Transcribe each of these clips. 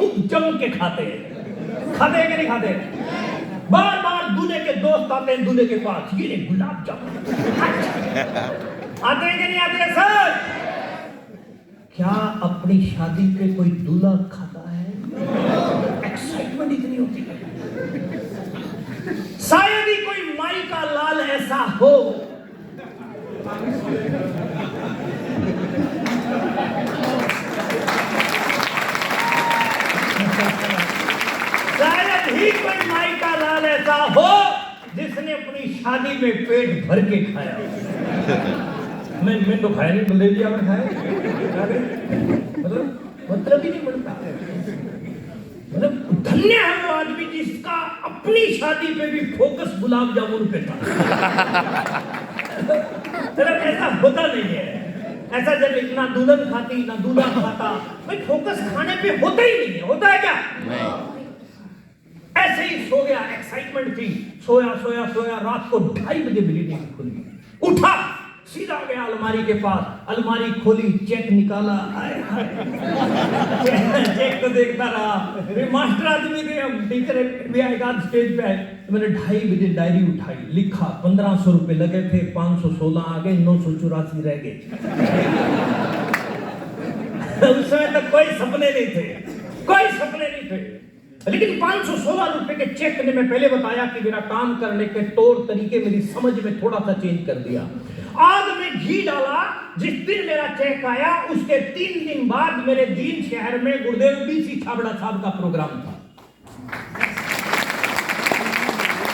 खूब जम के खाते हैं। खाते हैं कि नहीं खाते? बार बार दूल्हे के दोस्त आते हैं दूल्हे के पास, ये ले गुलाब जामुन। आते हैं कि नहीं आते सर? क्या अपनी शादी पे कोई दूल्हा खाता है? एक्साइटमेंट इतनी होती है। शायद ही कोई माई का लाल ऐसा हो शायद ही कोई माई का लाल ऐसा हो जिसने अपनी शादी में पेट भर के खाया। मैं तो खाया नहीं, बंदे जी आपने खाया? मतलब ही नहीं बनता। मतलब धन्य है वो आदमी जिसका अपनी शादी पे भी फोकस गुलाब जामुन पे था। ऐसा होता नहीं है। ऐसा जब इतना दुल्हन खाती ना दूल्हा खाता, भाई फोकस खाने पे होता ही नहीं है। होता है क्या? ऐसे ही सो गया, एक्साइटमेंट थी, सोया सोया सोया, रात को 2:30 बजे मेरी नींद खुली। उठा, सीधा गया अलमारी के पास, अलमारी खोली, चेक निकाला, चेक तो देखता रहा। मास्टर आदमी थे, हम टीचर भी आएगा स्टेज पे आए, तो मैंने 2:30 बजे डायरी उठाई, लिखा 1500 रुपए लगे थे, 516 आ गए, 984 रह गए। उस समय तक कोई सपने नहीं थे, कोई सपने नहीं थे, लेकिन 516 रुपए के चेक ने, मैं पहले बताया कि मेरा काम करने के तौर तरीके मेरी समझ में थोड़ा सा चेंज कर दिया। आग में घी डाला। जिस दिन मेरा चेक आया उसके 3 दिन बाद मेरे दीन शहर में गुरुदेव बीसी छाबड़ा साहब का प्रोग्राम था,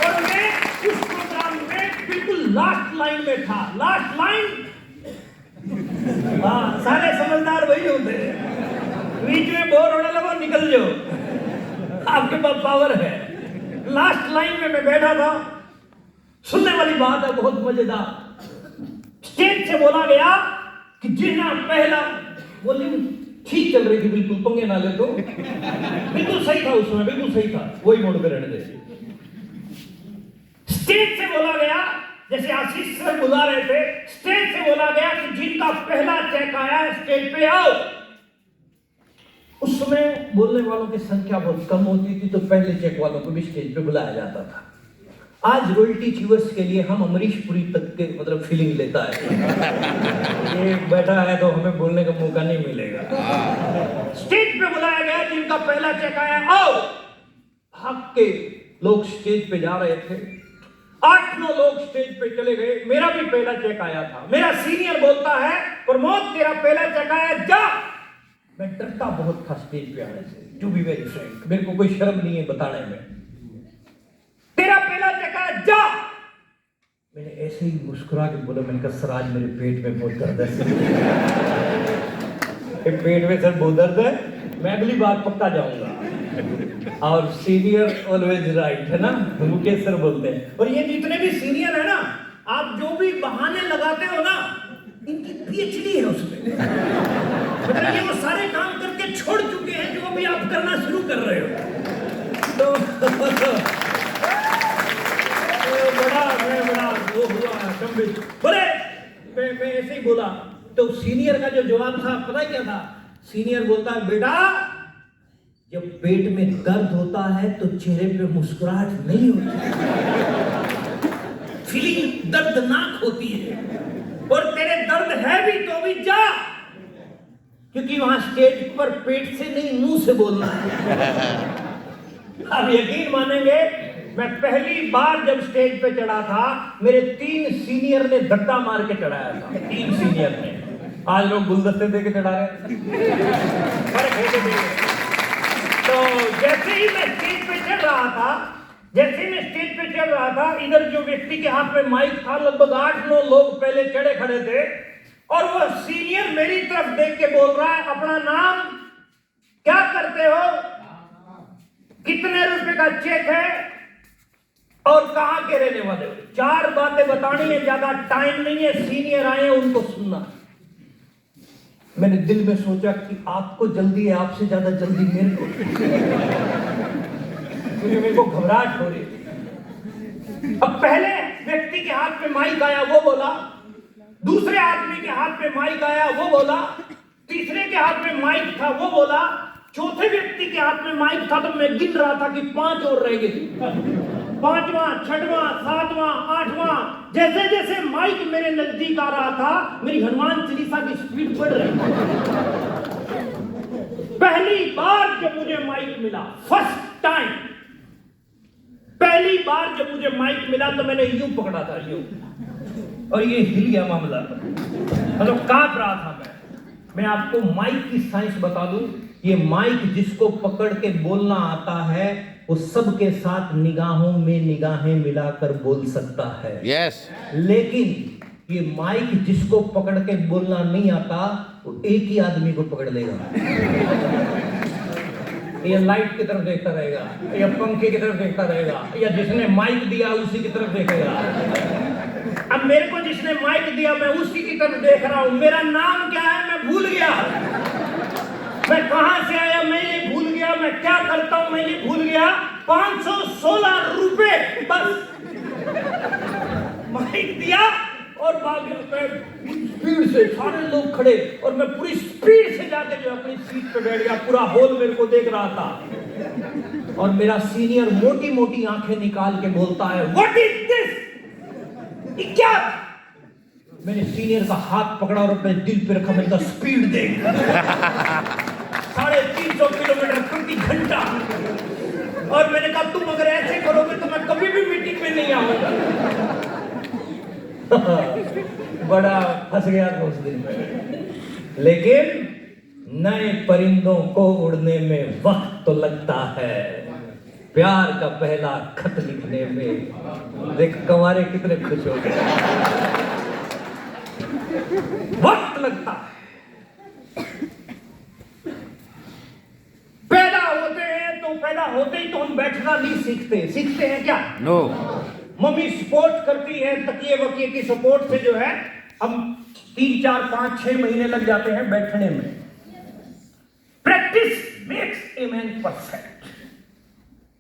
और मैं उस प्रोग्राम में बिल्कुल लास्ट लाइन में था। लास्ट लाइन, हाँ, सारे समझदार वही होते हैं। बीच में बोर होने लगो, निकल जाओ, आपके पास पावर है। लास्ट लाइन में मैं बैठा था। सुनने वाली बात है, बहुत मजेदार। स्टेज से बोला गया कि जिन्ना पहला, वॉल्यूम ठीक चल रही थी, बिल्कुल पंगे ना ले तो, बिल्कुल सही था उस समय, बिल्कुल सही था, वही मोड़ पे रहने दे। स्टेज से बोला गया, जैसे आशीष सर बुला रहे थे, स्टेज से बोला गया कि जिनका पहला चेक आया स्टेज पे आओ। उस समय बोलने वालों की संख्या बहुत कम होती थी, तो पहले चेक वालों को भी स्टेज पे बुलाया जाता था। आज रॉयल्टी चीवर्स के लिए हम अमरीश पुरी तक के मतलब फीलिंग लेता है, ये बैठा है तो हमें बोलने का मौका नहीं मिलेगा। स्टेज पे बुलाया गया, जिनका पहला चेक आया आओ। भाग के लोग स्टेज पे जा रहे थे, 8-9 लोग स्टेज पे चले गए। मेरा भी पहला चेक आया था। मेरा सीनियर बोलता है, प्रमोद तेरा पहला चेक आया, जा। मैं डरता बहुत था स्टेज पे आने से, टू बी वेरी फ्रैंक, मेरे को कोई शर्म नहीं है बताने में। तेरा पहला चेक आया, जा। मैंने ऐसे ही मुस्कुरा के बोला, मैंने कहा सर आज मेरे पेट में बहुत दर्द है। पेट में सर बहुत दर्द है, मैं अगली बार पक्का जाऊंगा। और सीनियर ऑलवेज राइट, है ना, मुकेश सर बोलते हैं। और ये जितने भी सीनियर है ना, आप जो भी बहाने लगाते हो ना, इनकी पीएचडी है उसमें। मतलब ये वो सारे काम करके छोड़ चुके हैं जो अभी आप करना शुरू कर रहे हो। तो बड़ा वो हुआ संबित। बोले मैं ऐसे ही बोला, तो सीनियर का जो जवाब था पता है क्या था? सीनियर बोलता है, बेटा जब पेट में दर्द होता है तो चेहरे पे मुस्कुराहट नहीं होती, फीलिंग दर्दनाक होती है, और तेरे दर्द है भी तो भी जा, क्योंकि वहां स्टेज पर पेट से नहीं मुंह से बोलना है। आप यकीन मानेंगे, मैं पहली बार जब स्टेज पे चढ़ा था, मेरे 3 सीनियर ने धक्का मार के चढ़ाया था। 3 सीनियर ने। आज लोग गुलदस्ते दे के चढ़ा रहे हैं। तो जैसे ही मैं स्टेज पे चढ़ रहा था, इधर जो व्यक्ति के हाथ में माइक था, लगभग 8-9 लोग पहले चढ़े खड़े थे, और वो सीनियर मेरी तरफ देख के बोल रहा है, अपना नाम, क्या करते हो, कितने रुपए का चेक है, और कहां के रहने वाले हो। 4 बातें बतानी है, ज्यादा टाइम नहीं है, सीनियर आए उनको सुनना। मैंने दिल में सोचा कि आपको जल्दी है, आपसे ज्यादा जल्दी मेरे को, क्योंकि मेरे को घबराहट हो रही थी। अब पहले व्यक्ति के हाथ में माइक आया, वो बोला, दूसरे आदमी के हाथ में माइक आया, वो बोला, तीसरे के हाथ में माइक था, वो बोला, चौथे व्यक्ति व्यक्ति के हाथ में माइक था तो मैं गिन रहा था कि 5 और रह गए, 5वां, 6वां, 7वां, 8वां। जैसे जैसे माइक मेरे नजदीक आ रहा था मेरी हनुमान चालीसा की स्पीड बढ़ रही थी। पहली बार जब मुझे माइक मिला, फर्स्ट टाइम, पहली बार जब मुझे माइक मिला तो मैंने यूं पकड़ा था, यूं, और ये हिल गया मामला, मतलब कांप रहा था मैं आपको माइक की साइंस बता दूं, ये माइक जिसको पकड़ के बोलना आता है वो सबके साथ निगाहों में निगाहें मिलाकर बोल सकता है। यस। लेकिन ये माइक जिसको पकड़ के बोलना नहीं आता वो एक ही आदमी को पकड़ लेगा। या लाइट की तरफ देखता रहेगा, या पंखे की तरफ देखता रहेगा, या जिसने माइक दिया उसी की तरफ देखेगा। अब मेरे को जिसने माइक दिया मैं उसी की तरफ देख रहा हूं। मेरा नाम क्या है मैं भूल गया, मैं कहां से आया मैं ये भूल गया, मैं क्या करता हूं मैं ये भूल गया। 516 रुपए बस माइक दिया और बाकी स्पीड से सारे लोग खड़े और मैं पूरी स्पीड से जाके जो अपनी सीट पे बैठ गया। पूरा हॉल मेरे को देख रहा था और मेरा सीनियर मोटी मोटी आंखें निकाल के बोलता है, व्हाट इज दिस? क्या? मैंने सीनियर का हाथ पकड़ा और अपने दिल पे रखा, मैंने कहा स्पीड देख 350 किलोमीटर प्रति घंटा। और मैंने कहा तुम अगर ऐसे करोगे तो मैं कभी भी मीटिंग में नहीं आऊंगा। बड़ा फंस गया था उस दिन में। लेकिन नए परिंदों को उड़ने में वक्त तो लगता है, प्यार का पहला खत लिखने में। देख कंवारे कितने खुश हो गए। वक्त लगता है। पैदा होते ही तो हम बैठना नहीं सीखते हैं क्या? नो। मम्मी सपोर्ट करती है, तकिए वकिए की सपोर्ट से जो है हम 3, 4, 5, 6 महीने लग जाते हैं बैठने में। Practice makes a man perfect.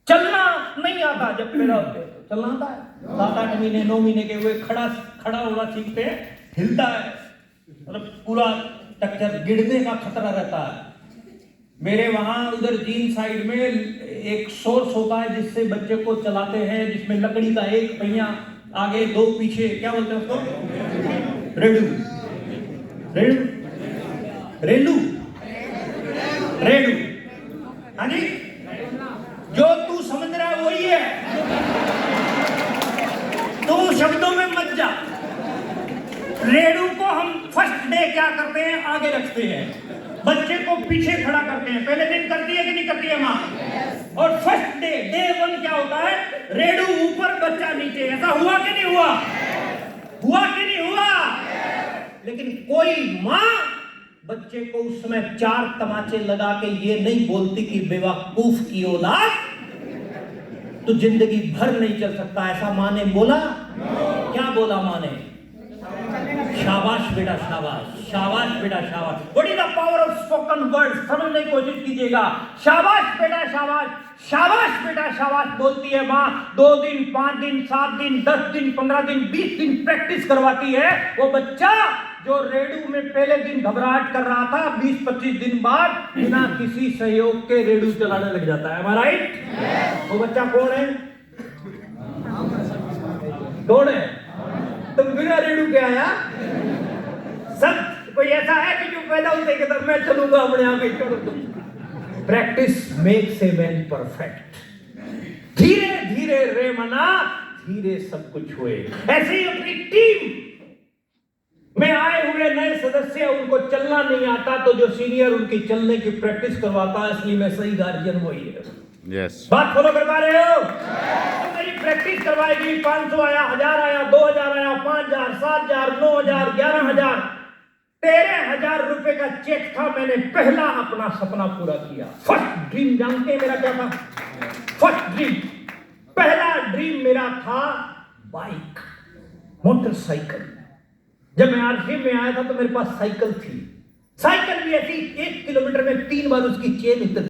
चलना नहीं आता जब पैदा होते हैं, चलना आता है 7, 8 महीने 9 महीने के हुए खड़ा होना सीखते हैं, हिलता है, मतलब पूरा टक्कर गिरने का खतरा रहता है। मेरे वहां उधर जीन साइड में एक सोर्स होता है जिससे बच्चे को चलाते हैं, जिसमें लकड़ी का एक पहिया आगे 2 पीछे, क्या बोलते हैं उसको? रेडू हाँ जी, जो तू समझ रहा है वही है, तू शब्दों में मत जा। रेडू को हम फर्स्ट डे क्या करते हैं, आगे रखते हैं, बच्चे को पीछे खड़ा करते हैं। पहले दिन करती है कि नहीं करती है माँ? और फर्स्ट डे 1 क्या होता है? रेडू ऊपर बच्चा नीचे। ऐसा हुआ कि नहीं हुआ? हुआ कि नहीं हुआ? लेकिन कोई माँ बच्चे को उस समय 4 तमाचे लगा के ये नहीं बोलती कि बेवकूफ की औलाद, तो जिंदगी भर नहीं चल सकता। ऐसा माँ ने बोला? क्या बोला माँ ने? शाबाश बेटा शाबाश, शाबाश बेटा शाबाश। What is the power of spoken word? समझने की कोशिश कीजिएगा। शाबाश बेटा शाबाश, शाबाश बेटा शाबाश बोलती है माँ। 2 दिन, 5 दिन, 7 दिन, 10 दिन, 15 दिन, 20 दिन प्रैक्टिस करवाती है। वो बच्चा जो रेडू में पहले दिन घबराहट कर रहा था, 20-25 दिन बाद बिना किसी सहयोग के रेडू चलाने लग जाता है। Am I right? वो बच्चा कौन है? कौन है? तुम बिना रेडू के आया? सब कोई ऐसा है कि जो पैदा होते के तरफ मैं चलूंगा अपने आप ही? Practice makes a man perfect. धीरे धीरे रे मना, धीरे सब कुछ हुए। ऐसे ही अपनी टीम में आए हुए नए सदस्य, उनको चलना नहीं आता तो जो सीनियर उनकी चलने की प्रैक्टिस करवाता है, इसलिए मैं सही गार्जियन वही है। यस। बात फॉलो कर पा रहे हो? तो मेरी प्रैक्टिस करवाएगी। 500 आया, 1000 आया, 2000 आया, 5000, 7000, 9000, 11000, 13000 रुपए का चेक था। मैंने पहला अपना सपना पूरा किया। फर्स्ट ड्रीम जानते हैं मेरा क्या था? फर्स्ट ड्रीम, पहला ड्रीम मेरा था बाइक, मोटरसाइकिल। जब मैं आरसीएम में आया था तो मेरे पास साइकिल थी। साइकिल भी ऐसी 1 किलोमीटर में 3 बार उसकी चेन उतर